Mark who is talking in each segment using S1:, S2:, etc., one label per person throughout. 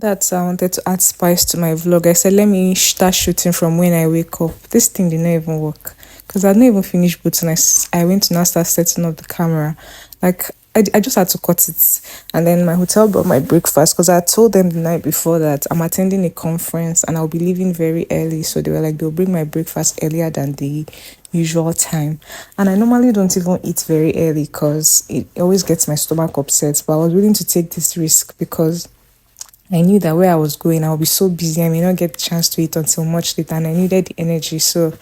S1: That's I wanted to add spice to my vlog. I said, let me start shooting from when I wake up. This thing did not even work because I didn't even finish booting. I went to now start setting up the camera. Like, I just had to cut it. And then my hotel brought my breakfast because I told them the night before that I'm attending a conference and I'll be leaving very early. So they were like, they'll bring my breakfast earlier than the usual time. And I normally don't even eat very early because it always gets my stomach upset. But I was willing to take this risk because I knew that where I was going, I would be so busy. I may not get the chance to eat until much later, and I needed the energy. So,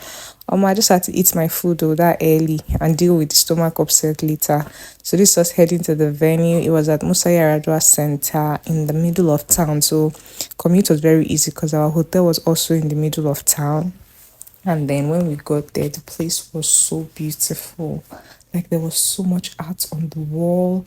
S1: I just had to eat my food though that early and deal with the stomach upset later. So this was heading to the venue. It was at Musa Yaradua Center in the middle of town. So commute was very easy because our hotel was also in the middle of town. And then when we got there, the place was so beautiful. Like there was so much art on the wall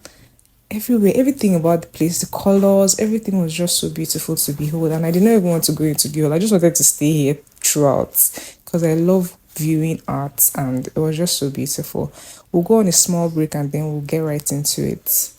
S1: everywhere, everything about the place, the colors, everything was just so beautiful to behold. And I did not even want to go into the hall. I just wanted to stay here throughout because I love viewing art and it was just so beautiful. We'll go on a small break and then we'll get right into it.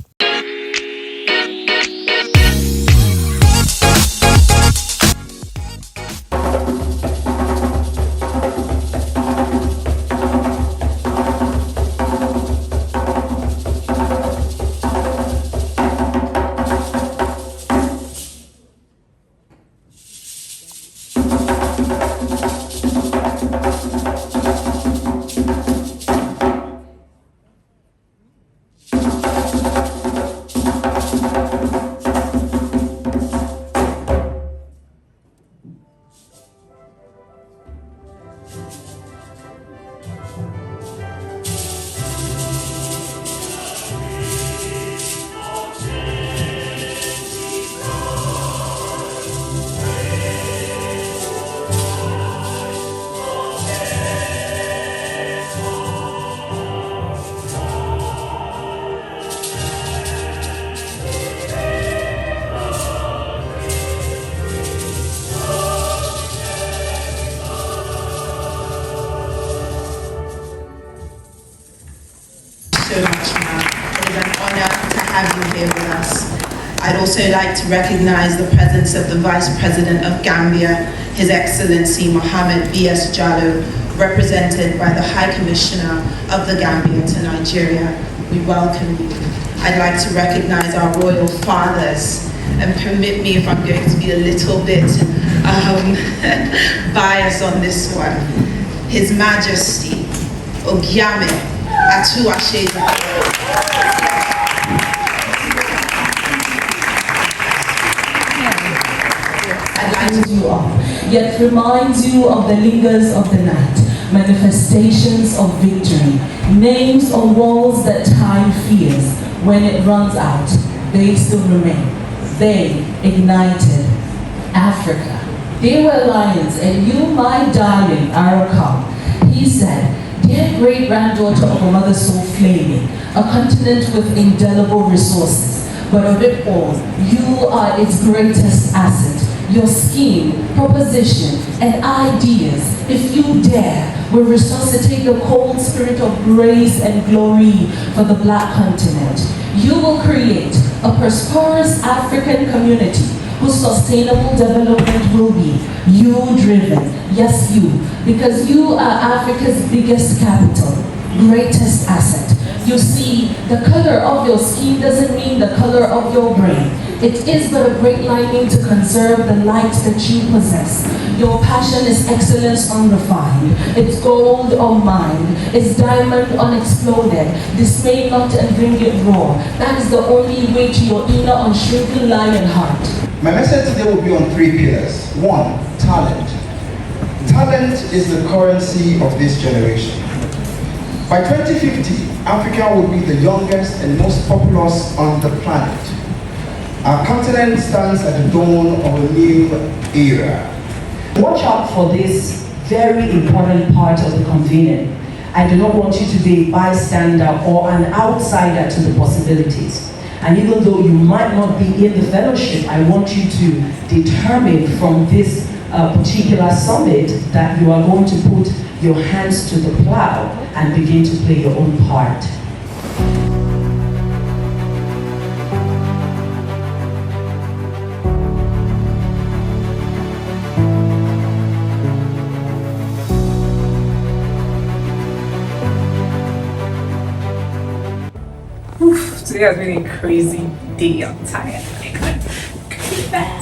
S2: So much, ma'am. It is an honor to have you here with us. I'd also like to recognize the presence of the Vice President of Gambia, His Excellency Mohammed B.S. Jallow, represented by the High Commissioner of the Gambia to Nigeria. We welcome you. I'd like to recognize our royal fathers, and permit me if I'm going to be a little bit biased on this one. His Majesty Ogiame Atuashe. I'd like to
S3: you off, yet reminds you of the lingers of the night, manifestations of victory, names on walls that time fears. When it runs out, they still remain. They ignited Africa. They were lions, and you, my darling, are a cow. He said, dear great-granddaughter of a mother so flaming, a continent with indelible resources, but of it all, you are its greatest asset. Your scheme, proposition, and ideas, if you dare, will resuscitate the cold spirit of grace and glory for the Black continent. You will create a prosperous African community whose sustainable development will be you-driven. Yes, you, because you are Africa's biggest capital, greatest asset. You see, the color of your skin doesn't mean the color of your brain. It is but a great lining to conserve the light that you possess. Your passion is excellence unrefined. It's gold unmined. It's diamond unexploded. Dismay not and bring it raw. That is the only way to your inner unshrinking lion heart.
S4: My message today will be on 3 pillars. 1, talent. Talent is the currency of this generation. By 2050, Africa will be the youngest and most populous on the planet. Our continent stands at the dawn of a new era.
S5: Watch out for this very important part of the convening. I do not want you to be a bystander or an outsider to the possibilities. And even though you might not be in the fellowship, I want you to determine from this particular summit that you are going to put your hands to the plow and begin to play your own part.
S1: Today has been a crazy day. I'm tired. I can't go back.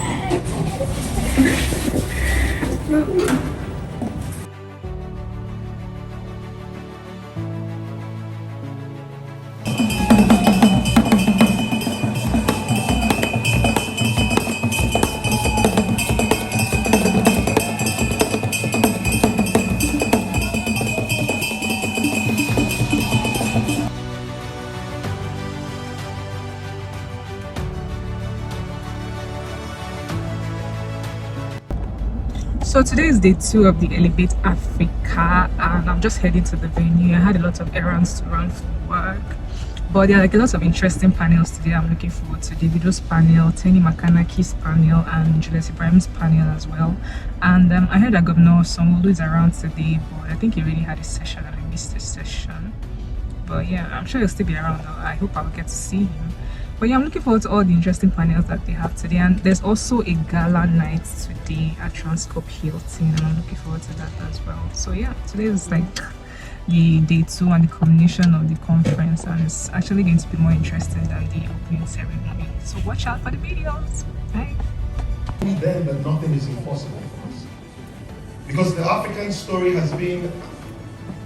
S1: So today is day 2 of the Elevate Africa, and I'm just heading to the venue. I had a lot of errands to run for work, but there are like a lot of interesting panels today. I'm looking forward to Davido's panel, Tenny Makanaki's panel, and Julius Ibrahim's panel as well. And I heard that Governor Sanwo-Olu is around today, but I think he already had a session and I missed his session. But yeah, I'm sure he'll still be around. I hope I'll get to see him. But yeah, I'm looking forward to all the interesting panels that they have today, and there's also a gala night today at Transcorp Hilton, and I'm looking forward to that as well. So yeah, today is like the day 2 and the culmination of the conference, and it's actually going to be more interesting than the opening ceremony. So watch out for the videos. Bye.
S6: Then that nothing is impossible for us, because the African story has been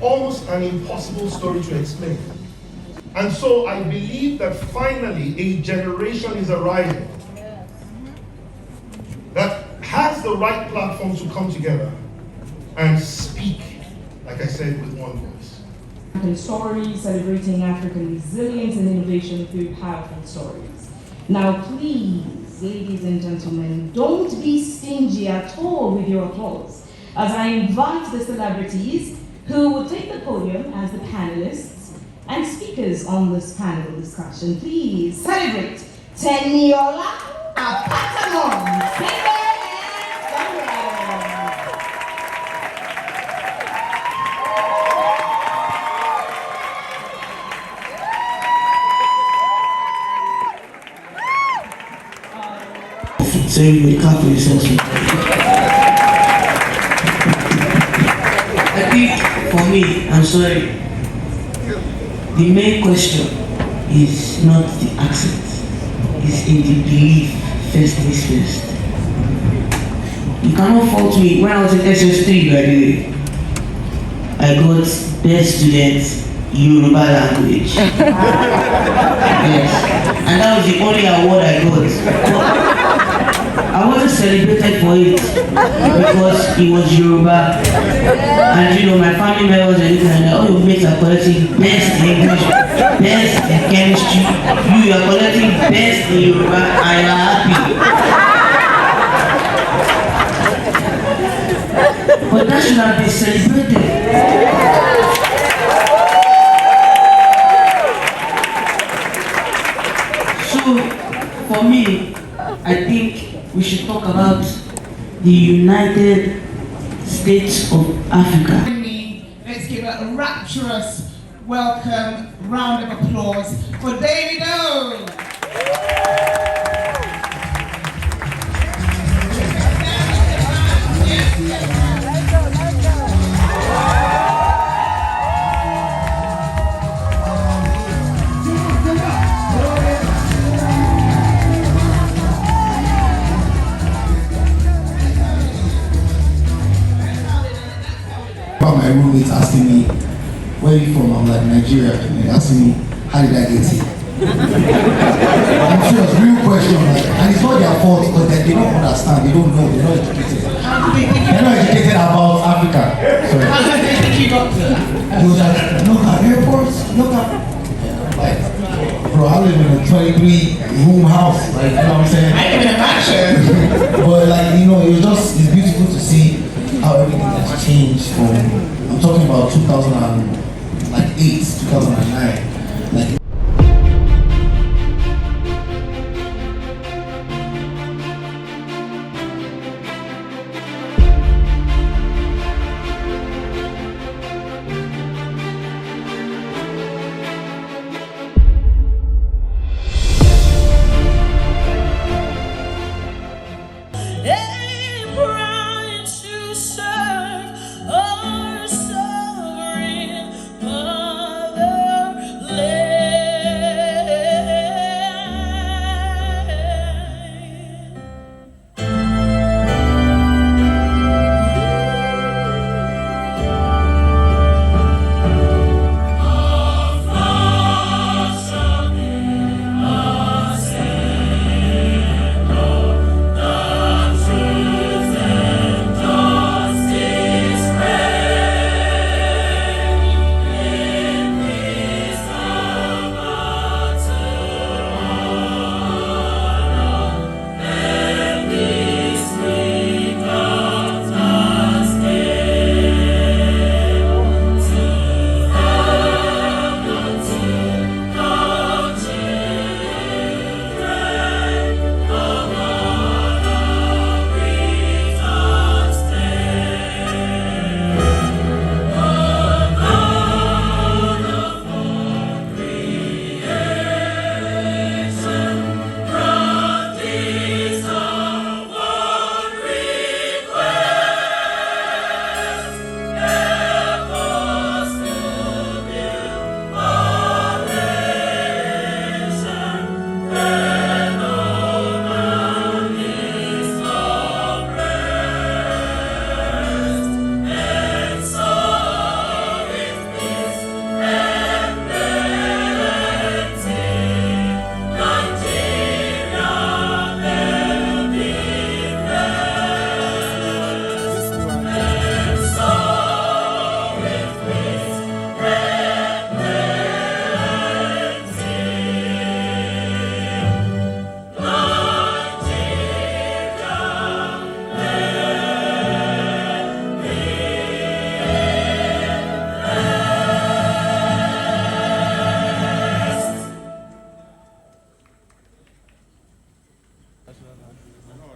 S6: almost an impossible story to explain. And so I believe that finally a generation is arriving that has the right platform to come together and speak, like I said, with one voice.
S3: African stories, celebrating African resilience and innovation through powerful stories. Now please, ladies and gentlemen, don't be stingy at all with your applause as I invite the celebrities who will take the podium as the panelists and speakers on this panel discussion. Please celebrate Teniola Apatamon, singer and songwriter.
S7: So you clap for yourselves. I think for me, I'm sorry, the main question is not the accent, it's in the belief, first things first. You cannot fault me. When I was in SS3, by the way, I got best student Yoruba language. Yes, and that was the only award I got. But I wasn't celebrated for it because it was Yoruba, and you know my family members were looking at me, oh, you mates are collecting best in English, best in chemistry, you are collecting best in Yoruba, and you are happy. But that should have been celebrated. So for me, I think we should talk about the United States of Africa.
S8: Let's give a rapturous welcome, round of applause for Davido.
S9: My roommates asking me, where are you from? I'm like, Nigeria. And they're asking me, how did I get here? I'm sure it's a real question, like, and it's not their fault because they don't understand, they don't know, they're not educated. They're not educated about Africa. Sorry.
S8: How did they think you got to?
S9: They was like, look at airports, look at, like, bro, I live in a 23-room house, like, you know what I'm saying?
S8: I live in a mansion.
S9: But like, you know, it's beautiful to see how everything has changed from, I'm talking about 2008, 2009. Like,
S10: Our sovereign motherland.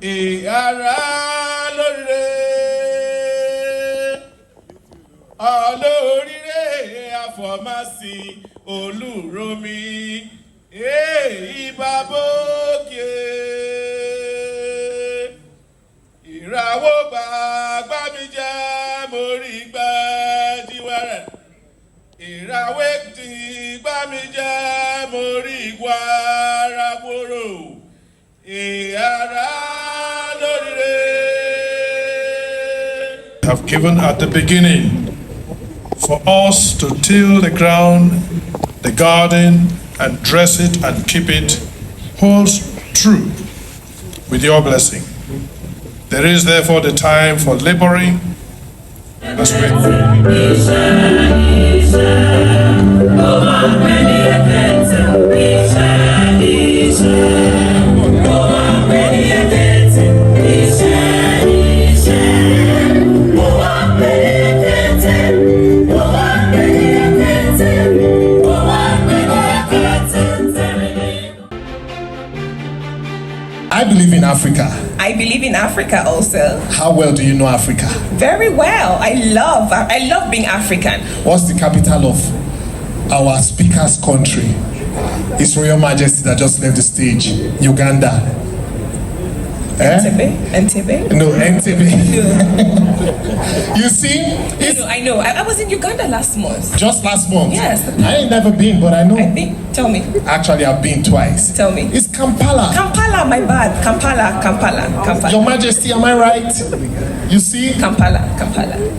S10: Ìyára lóríire, olóríire àfọ̀másìn olúromi, ìbàbòkè. Ìràwọ̀ gbàgbà mi jẹ́ mo rí gbà jíwẹ́rẹ́. Ìràwọ̀ tí gbà mi jẹ́ mo rí gbàrà gbòòrò. Ìyára lóríire.
S6: Have given at the beginning for us to till the ground, the garden, and dress it and keep it holds true with your blessing. There is therefore the time for laboring as we
S10: I believe in Africa.
S11: I believe in Africa also.
S10: How well do you know Africa?
S11: Very well. I love being African.
S10: What's the capital of our speaker's country? His Royal Majesty that just left the stage, Uganda.
S11: Entebbe?
S10: No, Entebbe. You see?
S11: I know. I was in Uganda last month.
S10: Just last month?
S11: Yes.
S10: I ain't never been, but I know.
S11: Tell me.
S10: Actually, I've been twice.
S11: Tell me.
S10: It's Kampala.
S11: Kampala, my bad. Kampala.
S10: Your Majesty, am I right? You see?
S11: Kampala.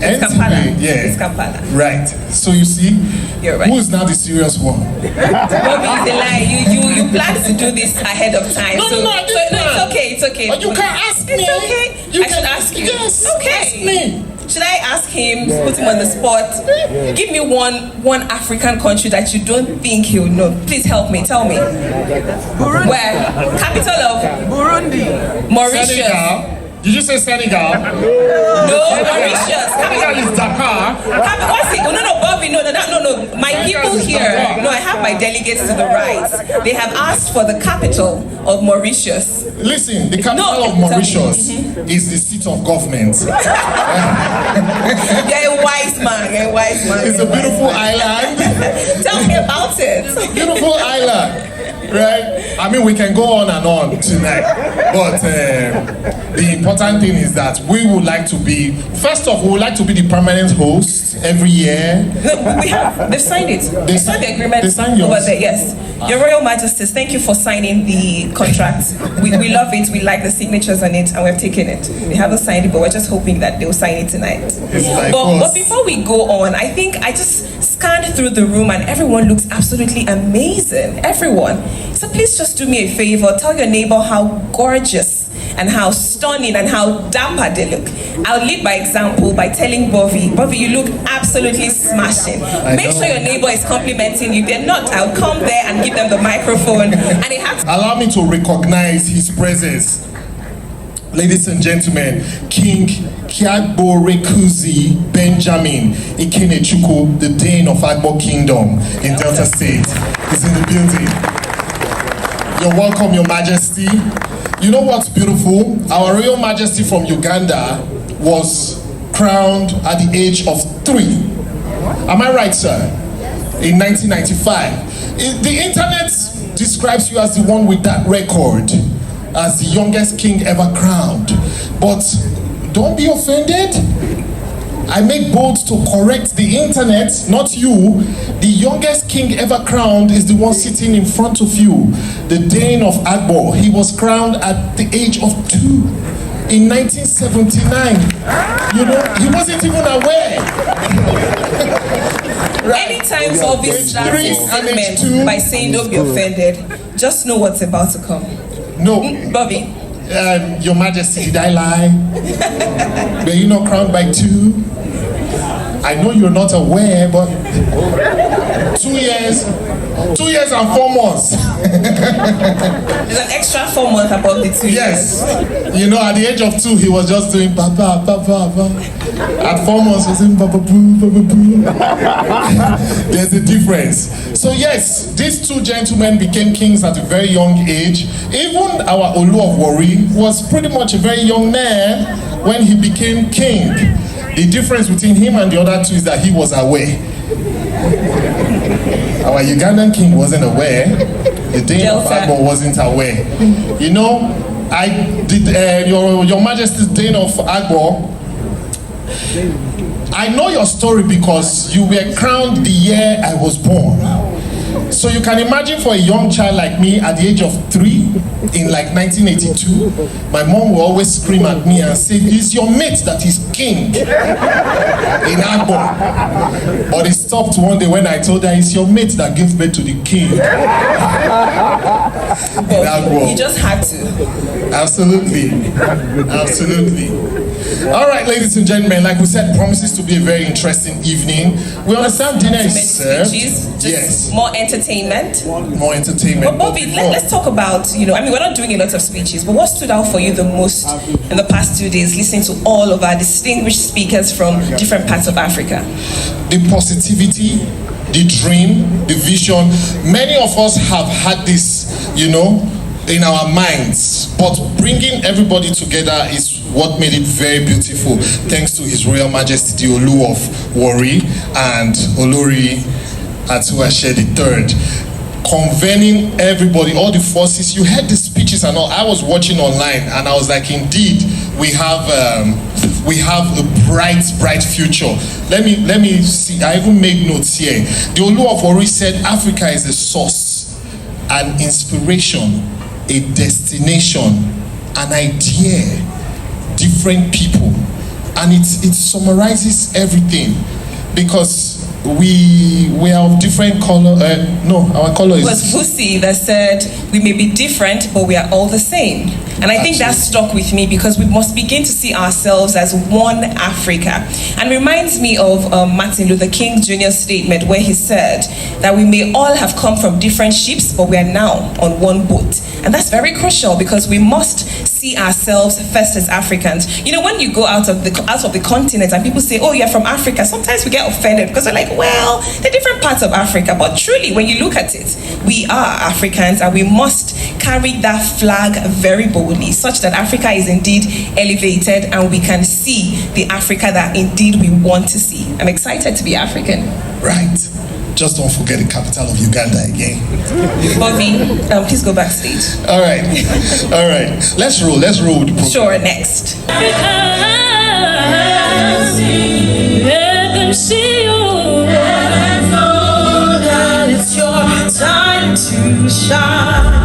S11: It's Kampala.
S10: Yeah.
S11: It's Kampala.
S10: Right. So you see?
S11: You're right.
S10: Who is now the serious one?
S11: Bobby is a lie. You planned to do this ahead of time.
S10: No,
S11: It's okay.
S10: But you can ask me.
S11: It's okay. I should ask you.
S10: Yes.
S11: Okay.
S10: Ask me.
S11: Should I ask him, put him on the spot? Give me one African country that you don't think he'll know. Please help me. Tell me. Burundi. Where? Capital of Burundi. Mauritius.
S10: Senegal. Did you say Senegal?
S11: No, Mauritius.
S10: Senegal is Dakar.
S11: What's it? No, Bobby, no. My people here, no, I have my delegates to the right. They have asked for the capital of Mauritius.
S10: Listen, the capital of Mauritius is the seat of government.
S11: You're a wise man.
S10: It's a beautiful island.
S11: Tell me about it.
S10: Beautiful island. Right? I mean, we can go on and on tonight, but the important thing is that we would like to be, first off, we would like to be the permanent host every year.
S11: They've signed it. They signed the agreement.
S10: They signed yours?
S11: Over there, yes. Your Royal Majesties, thank you for signing the contract. We love it. We like the signatures on it, and we've taken it. We haven't signed it, but we're just hoping that they'll sign it tonight. But before we go on, I think I just scanned through the room, and everyone looks absolutely amazing. Everyone. So please just do me a favor. Tell your neighbor how gorgeous and how stunning and how dapper they look. I'll lead by example by telling Bobby, you look absolutely smashing. Make sure your neighbor is complimenting you. They're not, I'll come there and give them the microphone. And they have to
S10: allow me to recognize his presence. Ladies and gentlemen, King Kiagborekuzi Benjamin Ikenechukwu, the Dane of Agbo Kingdom in Delta State, is in the building. You're welcome, Your Majesty. You know what's beautiful? Our Royal Majesty from Uganda was crowned at the age of 3. Am I right, sir? In 1995. The internet describes you as the one with that record, as the youngest king ever crowned. But don't be offended. I make bold to correct the internet, not you. The youngest king ever crowned is the one sitting in front of you, the Dane of Agbo. He was crowned at the age of 2 in 1979. You know, he wasn't even aware. Right.
S11: Anytime Bobby starts his segment by saying don't be offended, just know what's about to come.
S10: No.
S11: Bobby.
S10: Your Majesty, did I lie? Were you not crowned by 2? I know you're not aware, but 2 years 2 years and 4 months.
S11: There's an extra 4 months above the 2 years.
S10: Yes. You know, at the age of 2, he was just doing papa, papa, papa. At 4 months, he was saying papa, boo, papa, boo. There's a difference. So yes, these two gentlemen became kings at a very young age. Even our Olu of Warri was pretty much a very young man when he became king. The difference between him and the other two is that he was aware. Our Ugandan king wasn't aware. The Dane of Agbo wasn't aware. You know, I did your Majesty's Dane of Agbo. I know your story because you were crowned the year I was born. So you can imagine for a young child like me at the age of 3 in like 1982, my mom will always scream at me and say, "It's your mate that is king in Agbo." But it stopped one day when I told her, "It's your mate that gave birth to the king." In Agbo.
S11: You just had to.
S10: Absolutely. Absolutely. All right, ladies and gentlemen, like we said, promises to be a very interesting evening. We understand dinner is served.
S11: Yes. More entertainment.
S10: More entertainment.
S11: But Bobby, let's talk about, you know, I mean, we're not doing a lot of speeches, but what stood out for you the most in the past 2 days, listening to all of our distinguished speakers from different parts of Africa?
S10: The positivity, the dream, the vision. Many of us have had this, you know, in our minds, but bringing everybody together is what made it very beautiful. Thanks to His Royal Majesty the Olu of Warri and Olori Atuashe III, convening everybody, all the forces. You heard the speeches and all. I was watching online and I was like, indeed, we have a bright future. Let me see. I even made notes here. The Olu of Warri said Africa is a source, an inspiration, a destination, an idea, different people, and it summarizes everything, because we are of different color. No, our color is.
S11: It was Vusi that said we may be different, but we are all the same. And I think that stuck with me, because we must begin to see ourselves as one Africa. And reminds me of Martin Luther King Jr.'s statement, where he said that we may all have come from different ships, but we are now on one boat. And that's very crucial, because we must see ourselves first as Africans. You know, when you go out of the continent and people say, "Oh, you're from Africa," sometimes we get offended, because they're like, well, they're different parts of Africa. But truly, when you look at it, we are Africans, and we must carry that flag very boldly, such that Africa is indeed elevated and we can see the Africa that indeed we want to see. I'm excited to be African.
S10: Right. Just don't forget the capital of Uganda again.
S11: Bobby, please go backstage.
S10: All right. All right. Let's roll with the program.
S11: Sure, next.
S12: Let them see you. Let them know that it's your time to shine.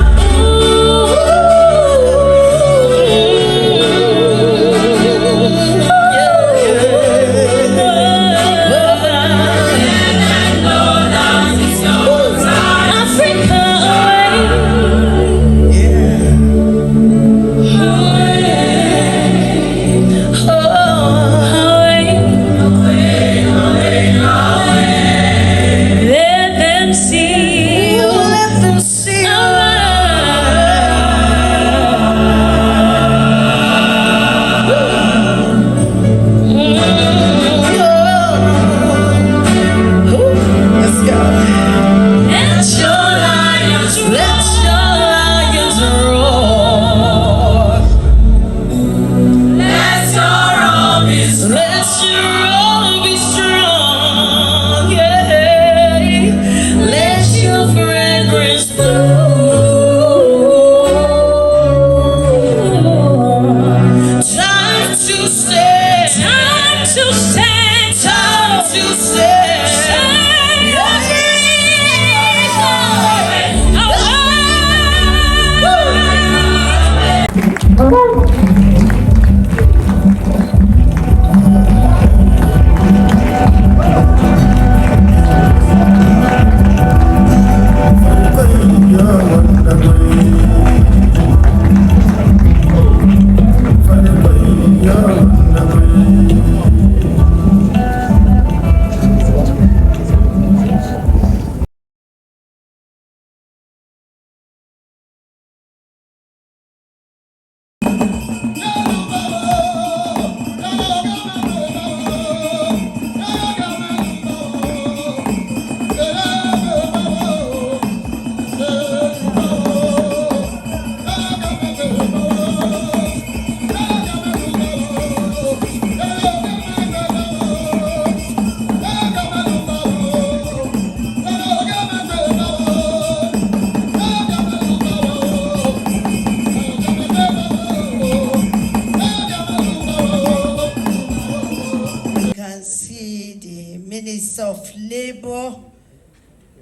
S13: Labour,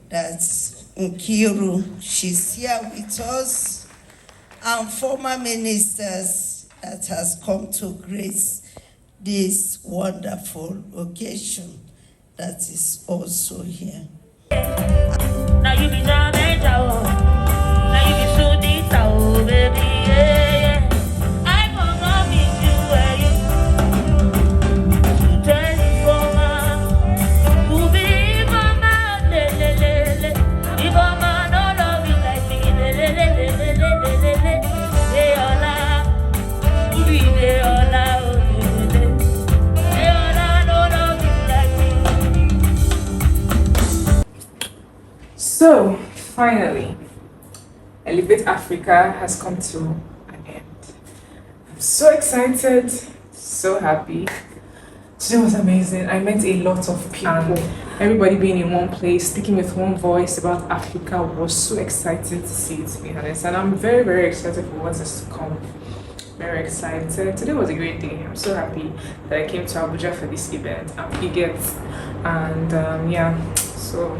S13: that's Nkiru. She's here with us, and former ministers that has come to grace this wonderful occasion that is also here.
S12: Now you be damaged, now you be so deep, baby, yeah. I promise you, to tell you for to be mama, if mama no love you like me, they all are, be they all are, they all are no love you like me.
S1: So, finally, Elevate Africa has come to an end. I'm so excited, so happy. Today was amazing. I met a lot of people. Everybody being in one place, speaking with one voice about Africa was so exciting to see, to be honest. And I'm very, very excited for what is to come. Very excited. Today was a great day. I'm so happy that I came to Abuja for this event. I'm eager. And yeah, so